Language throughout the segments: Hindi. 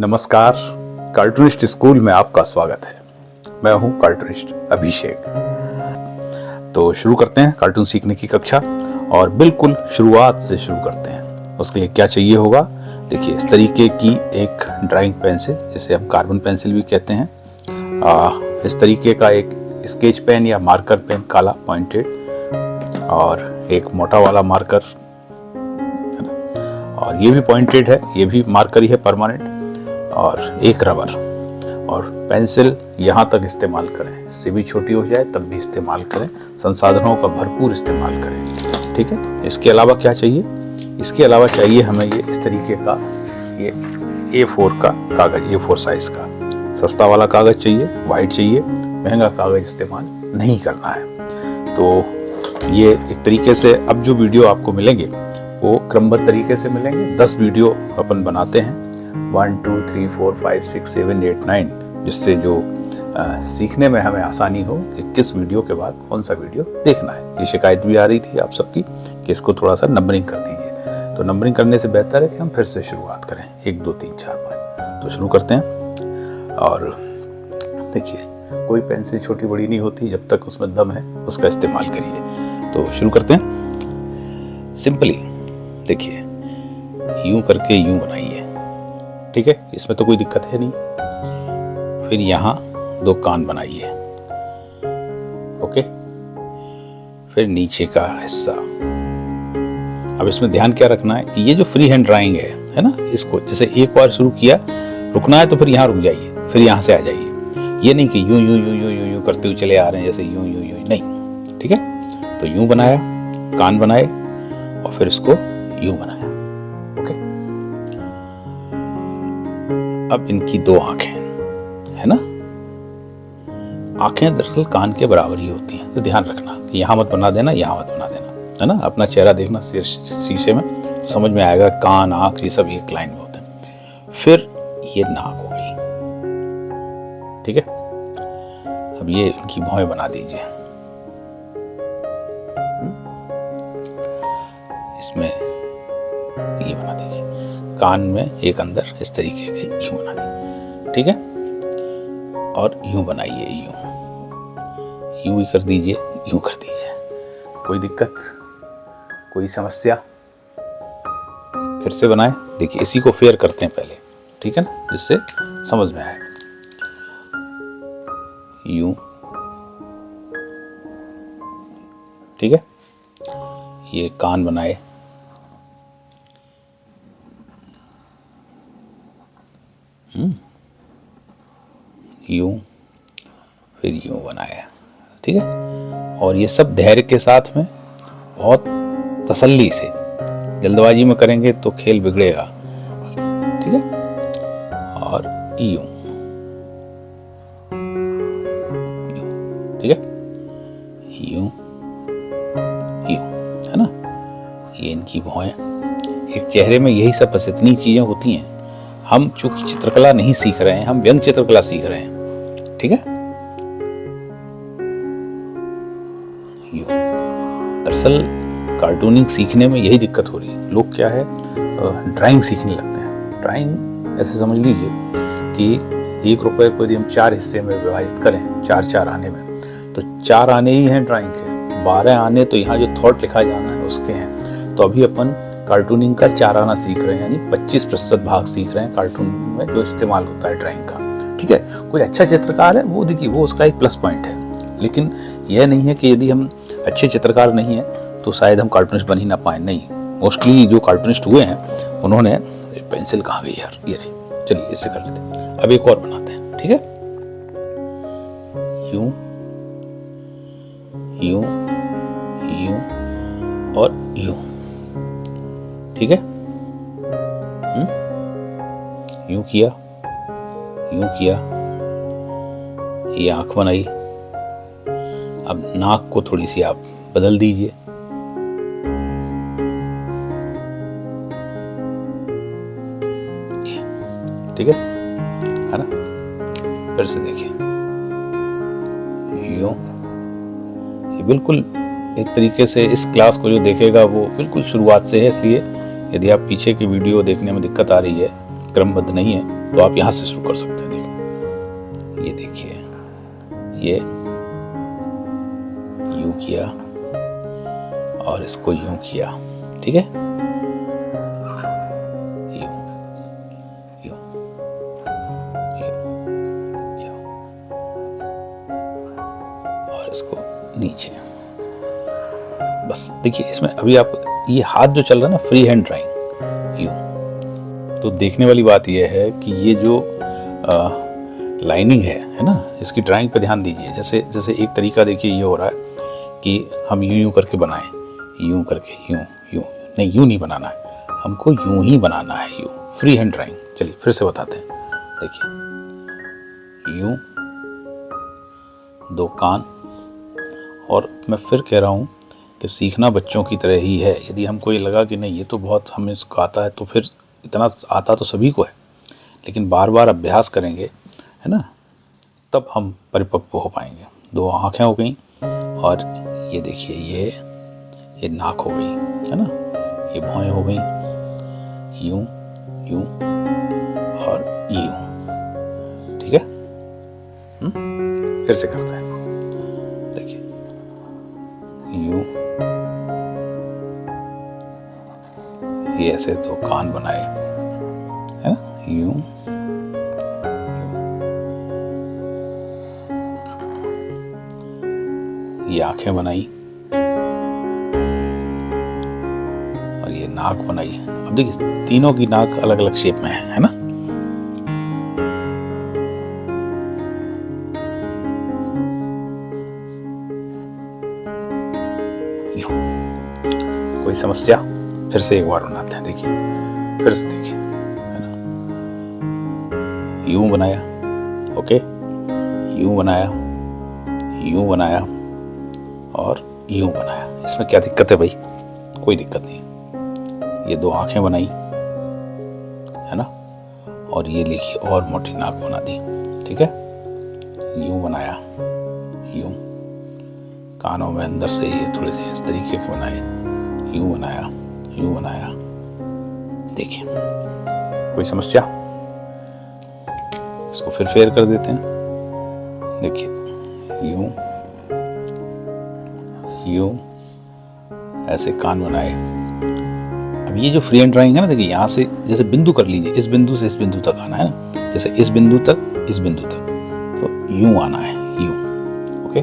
नमस्कार, कार्टूनिस्ट स्कूल में आपका स्वागत है। मैं हूं कार्टूनिस्ट अभिषेक। तो शुरू करते हैं कार्टून सीखने की कक्षा और बिल्कुल शुरुआत से शुरू करते हैं। उसके लिए क्या चाहिए होगा, देखिए इस तरीके की एक ड्राइंग पेंसिल, जिसे हम कार्बन पेंसिल भी कहते हैं, इस तरीके का एक स्केच पेन या मार्कर पेन काला पॉइंटेड, और एक मोटा वाला मार्कर है ना, और ये भी पॉइंटेड है, ये भी मार्कर ही है परमानेंट, और एक रबर और पेंसिल यहाँ तक इस्तेमाल करें, इससे भी छोटी हो जाए तब भी इस्तेमाल करें, संसाधनों का भरपूर इस्तेमाल करें। ठीक है, इसके अलावा क्या चाहिए, इसके अलावा चाहिए हमें ये इस तरीके का ये A4 का कागज़, A4 साइज का सस्ता वाला कागज़ चाहिए, वाइट चाहिए, महंगा कागज़ इस्तेमाल नहीं करना है। तो ये एक तरीके से अब जो वीडियो आपको मिलेंगे वो क्रमबद्ध तरीके से मिलेंगे। 10 वीडियो अपन बनाते हैं, 1 2 3 4 5 6 7 8 9, जिससे जो सीखने में हमें आसानी हो कि किस वीडियो के बाद कौन सा वीडियो देखना है। ये शिकायत भी आ रही थी आप सबकी कि इसको थोड़ा सा नंबरिंग कर दीजिए, तो नंबरिंग करने से बेहतर है कि हम फिर से शुरुआत करें, 1 2 3 4 5। तो शुरू करते हैं। और देखिए, कोई पेंसिल छोटी बड़ी नहीं होती, जब तक उसमें दम है उसका इस्तेमाल करिए। तो शुरू करते हैं। सिंपली देखिए, यूं करके यूं बनाइए, ठीक है, इसमें तो कोई दिक्कत है नहीं। फिर यहाँ 2 कान बनाइए, ओके। फिर नीचे का हिस्सा। अब इसमें ध्यान क्या रखना है कि ये जो फ्री हैंड ड्राइंग है ना, इसको जैसे एक बार शुरू किया, रुकना है तो फिर यहाँ रुक जाइए, फिर यहाँ से आ जाइए। ये नहीं कि यूं यूं यूं यूं यूं यूं करते हुए चले आ रहे हैं, जैसे यूं यूं यूं, नहीं। ठीक है, तो यूं बनाया, कान बनाए और फिर इसको यूं बनाया, ओके। अब इनकी 2 आंखें है ना, आंखें दरअसल कान के बराबर ही होती हैं, तो ध्यान रखना कि यहाँ मत बना देना, यहाँ मत बना देना, है ना। अपना चेहरा देखना शीशे में, समझ में आएगा कान आंख ये सब एक लाइन में होते हैं। फिर ये नाक हो गई, ठीक है। अब ये इनकी भौहें बना दीजिए, इसमें ये बना दीजिए, कान में एक अंदर इस तरीके के यूं बना दीजिए, ठीक है। और यूं बनाइए, यूं ही कर दीजिए, यूं कर दीजिए। कोई दिक्कत, कोई समस्या? फिर से बनाएं। देखिए, इसी को फेयर करते हैं पहले, ठीक है ना, जिससे समझ में आए। यूं, ठीक है। ये कान बनाए, यूं, फिर यूं बनाया, ठीक है। और ये सब धैर्य के साथ में, बहुत तसल्ली से, जल्दबाजी में करेंगे तो खेल बिगड़ेगा, ठीक है। और यूं, ठीक है, यूं यूं, है ना। ये इनकी भौहें। एक चेहरे में यही सब बस इतनी चीजें होती हैं। हम चूंकि चित्रकला नहीं सीख रहे हैं, हम व्यंग चित्रकला सीख रहे हैं, ठीक है। दरअसल कार्टूनिंग सीखने में यही दिक्कत हो रही है। लोग क्या है, ड्राइंग सीखने लगते हैं। ड्राइंग ऐसे समझ लीजिए कि 1 रुपए को यदि हम 4 हिस्से में विभाजित करें, 4 आने में, तो 4 आने ही हैं ड्राइंग के, 12 आने तो यहाँ जो थॉट लिखा जाना है उसके हैं। तो अभी अपन कार्टूनिंग का 4 आना सीख रहे हैं, यानी 25% भाग सीख रहे हैं कार्टूनिंग में जो इस्तेमाल होता है ड्राइंग का, ठीक है। कोई अच्छा चित्रकार है, वो देखिए, वो उसका एक प्लस पॉइंट है। लेकिन यह नहीं है कि यदि हम अच्छे चित्रकार नहीं हैं तो शायद हम कार्टूनिस्ट बन ही ना पाए, नहीं। मोस्टली जो कार्टूनिस्ट हुए हैं उन्होंने, पेंसिल कहाँ गई यार, ये रही, चलिए इससे कर लेते हैं। अब एक और बनाते हैं, ठीक है। यूं यूं यूं और यूं, ठीक है। यूं किया, यूं किया, ये आंख बनाई। अब नाक को थोड़ी सी आप बदल दीजिए, ठीक है ना। फिर से देखिए, यूं। ये बिल्कुल एक तरीके से इस क्लास को जो देखेगा वो बिल्कुल शुरुआत से है, इसलिए यदि आप पीछे की वीडियो देखने में दिक्कत आ रही है, क्रमबद्ध नहीं है, तो आप यहाँ से शुरू कर सकते हैं। देखिए, ये देखिए, ये यूं किया और इसको यूं किया, ठीक है, यूं यूं यूं और इसको नीचे। बस देखिए, इसमें अभी आप ये हाथ जो चल रहा है ना, फ्री हैंड ड्राइंग, यूं। तो देखने वाली बात यह है कि ये जो लाइनिंग है ना, इसकी ड्राइंग पे ध्यान दीजिए। जैसे जैसे एक तरीका देखिए ये हो रहा है कि हम यूं यूं करके बनाएं, यूं करके, यूं यूं नहीं, यूं नहीं बनाना है, हमको यूं ही बनाना है, यूं, फ्री हैंड ड्राइंग। चलिए फिर से बताते हैं। देखिए, यूं, दो कान। और मैं फिर कह रहा हूँ कि सीखना बच्चों की तरह ही है। यदि हमको ये लगा कि नहीं ये तो बहुत हमें इसको आता है, तो फिर इतना आता तो सभी को है, लेकिन बार बार अभ्यास करेंगे, है ना, तब हम परिपक्व हो पाएंगे। दो आँखें हो गई, और ये देखिए, ये नाक हो गई, है ना, ये भौहें हो गई, यूं यूं और यूं, ठीक है। फिर से करते हैं। देखिए, यूं, ये ऐसे दो कान बनाए, है ना, यूं, ये आंखें बनाई और ये नाक बनाई। अब देखिए, तीनों की नाक अलग अलग शेप में है ना। कोई समस्या? फिर से एक बार बनाते हैं। देखिए, फिर से देखिए, है ना, यूं बनाया, ओके, यूं बनाया, यूं बनाया और यूं बनाया। इसमें क्या दिक्कत है भाई? कोई दिक्कत नहीं। ये दो आंखें बनाई, है ना, और ये लिखी और मोटी नाक बना दी, ठीक है। यूं बनाया, यूं, कानों में अंदर से ये थोड़े से इस तरीके के बनाए, यूं बनाया, यूं बनाया। देखिए, कोई समस्या? इसको फिर फेर कर देते हैं। देखिए, यूं यूं, ऐसे कान बनाए। अब ये जो फ्री हैंड ड्राइंग है ना, देखिए, यहाँ से जैसे बिंदु कर लीजिए, इस बिंदु से इस बिंदु तक आना है ना, जैसे इस बिंदु तक इस बिंदु तक, तो यूं आना है, यूं, ओके,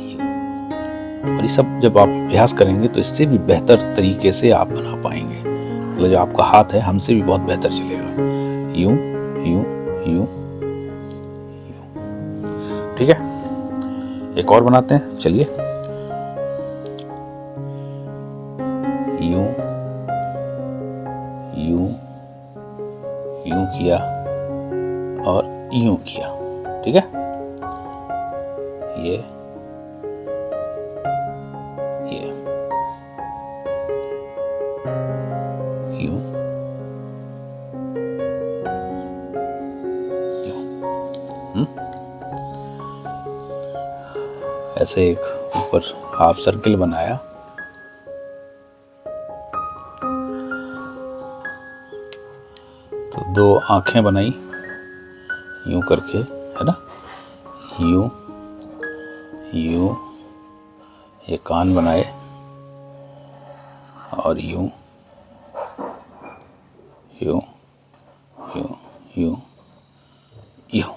यूं। और ये सब जब आप अभ्यास करेंगे तो इससे भी बेहतर तरीके से आप बना पाएंगे। मतलब जो आपका हाथ है हमसे भी बहुत बेहतर चलेगा। यूं यूं यूं यूं, ठीक है। एक और बनाते हैं, चलिए। यूं यूं यूं किया और यूं किया, ठीक है। ये यूं यूं, ऐसे एक ऊपर हाफ सर्किल बनाया, तो दो आंखें बनाई यूं करके, है ना, यूं यूं, ये कान बनाए और यूं यूं यूं यूं यूं।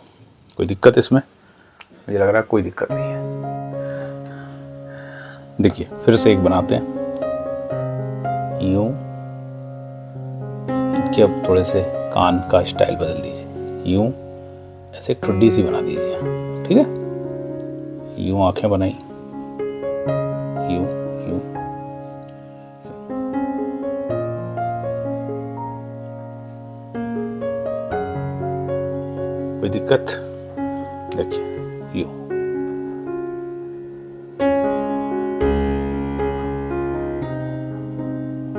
कोई दिक्कत इसमें? मुझे लग रहा है कोई दिक्कत नहीं है। देखिए, फिर से एक बनाते हैं। यूं, इनके अब थोड़े से कान का स्टाइल बदल दीजिए, यूं, ऐसे एक ठुड्डी सी बना दीजिए, ठीक है। यूं आंखें बनाई, यूं यूं, कोई दिक्कत? देखिए, यूं,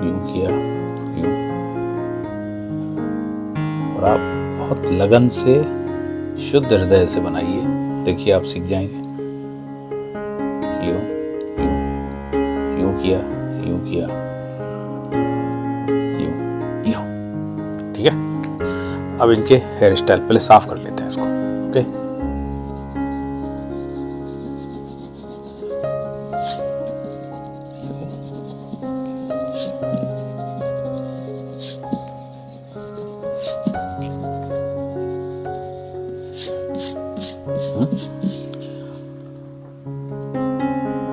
यूं किया, यूं, और आप बहुत लगन से, शुद्ध हृदय से बनाइए। देखिए, आप सीख जाएंगे। यूं यूं यूं किया, यूं किया, यूं यूं, ठीक है। अब इनके हेयर स्टाइल पहले साफ कर लेते हैं इसको। ओके,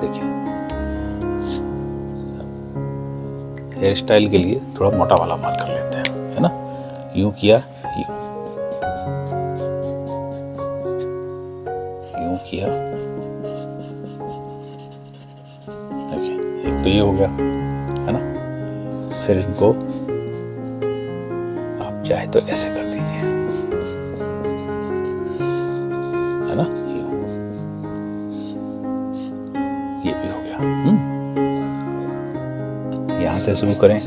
देखिए हेयर स्टाइल के लिए थोड़ा मोटा वाला बाल कर लेते हैं, है ना। यूं किया, यूं किया, देखिए एक तो ये हो गया, है ना। फिर इनको आप चाहे तो ऐसे कर दीजिए, है ना। ये भी हो गया। यहां से शुरू करें,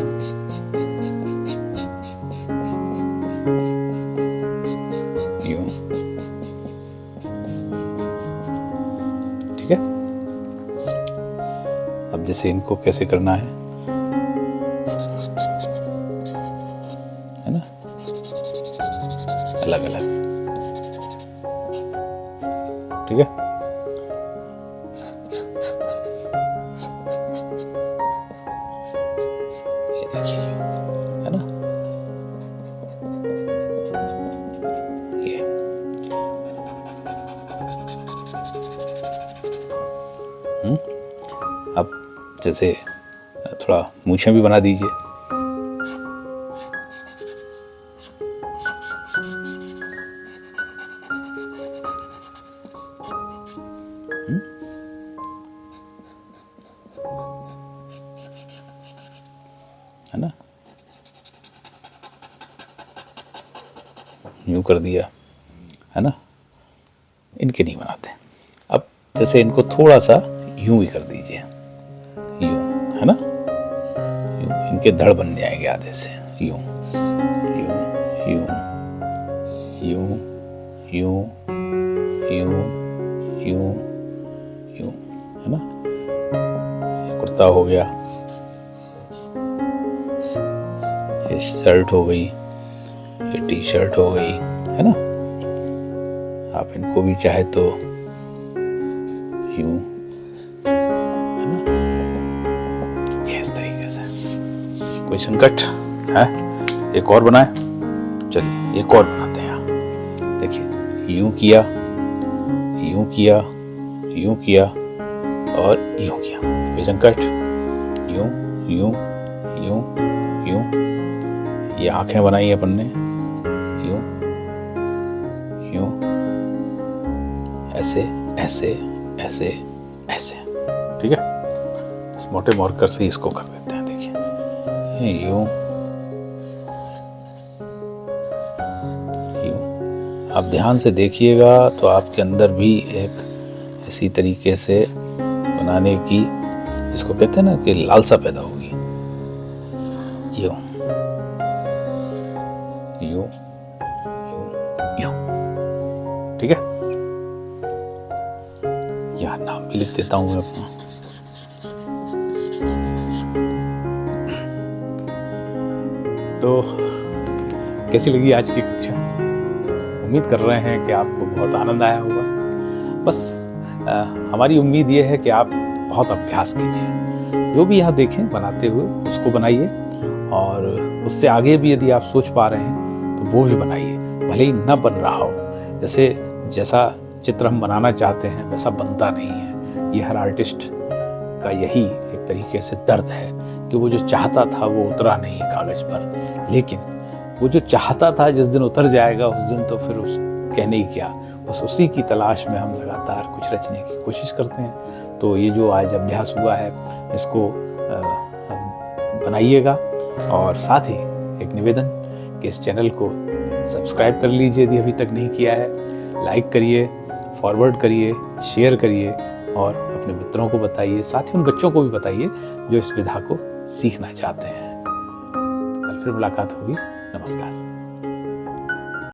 यूं, ठीक है। अब जैसे इनको कैसे करना है ना, अलग अलग, ठीक है। ये देखिए, है ना, ये अब जैसे थोड़ा मूछें भी बना दीजिए। है ना, यूं कर दिया, है ना। इनके नहीं बनाते। अब जैसे इनको थोड़ा सा यूं भी कर दीजिए, यूं, है ना, यूं, इनके धड़ बन जाएंगे आधे से, यूं यूं यूं यूं यूं यूं यूं यूं, है ना। कुर्ता हो गया, ये शर्ट हो गई, ये टी शर्ट हो गई, है ना। आप इनको भी चाहे तो यूं, है ना, ये इस तरीके से। कोई संकट है? एक और बनाए, चलिए एक और बनाते हैं। देखिए, यूं किया, यूं किया, यूं किया और यूं किया। कोई संकट? यूं यूं यूं यूं। ये आंखें बनाई अपन ने, यूं यूं, ऐसे ऐसे ऐसे ऐसे, ठीक है। इस मोटे मार्कर से इसको कर देते हैं। देखिए, यूं यूं। आप ध्यान से देखिएगा तो आपके अंदर भी एक इसी तरीके से बनाने की, जिसको कहते हैं ना कि लालसा पैदा होगी। यूं यूं यूं यूं, ठीक है। यहाँ नाम भी लिख देता हूं मैं अपना। तो कैसी लगी आज की कक्षा? उम्मीद कर रहे हैं कि आपको बहुत आनंद आया होगा। बस हमारी उम्मीद ये है कि आप बहुत अभ्यास कीजिए। जो भी यहाँ देखें बनाते हुए उसको बनाइए, और उससे आगे भी यदि आप सोच पा रहे हैं तो वो भी बनाइए। भले ही न बन रहा हो, जैसा चित्र हम बनाना चाहते हैं वैसा बनता नहीं है। ये हर आर्टिस्ट का यही एक तरीके से दर्द है कि वो जो चाहता था वो उतरा नहीं कागज पर। लेकिन वो जो चाहता था जिस दिन उतर जाएगा, उस दिन तो फिर उस कहने ही क्या, बस उसी की तलाश में हम लगातार कुछ रचने की कोशिश करते हैं। तो ये जो आज अभ्यास हुआ है, इसको बनाइएगा। और साथ ही एक निवेदन कि इस चैनल को सब्सक्राइब कर लीजिए यदि अभी तक नहीं किया है। लाइक करिए, फॉरवर्ड करिए, शेयर करिए और अपने मित्रों को बताइए। साथ ही उन बच्चों को भी बताइए जो इस विधा को सीखना चाहते हैं। तो कल फिर मुलाकात होगी। नमस्कार।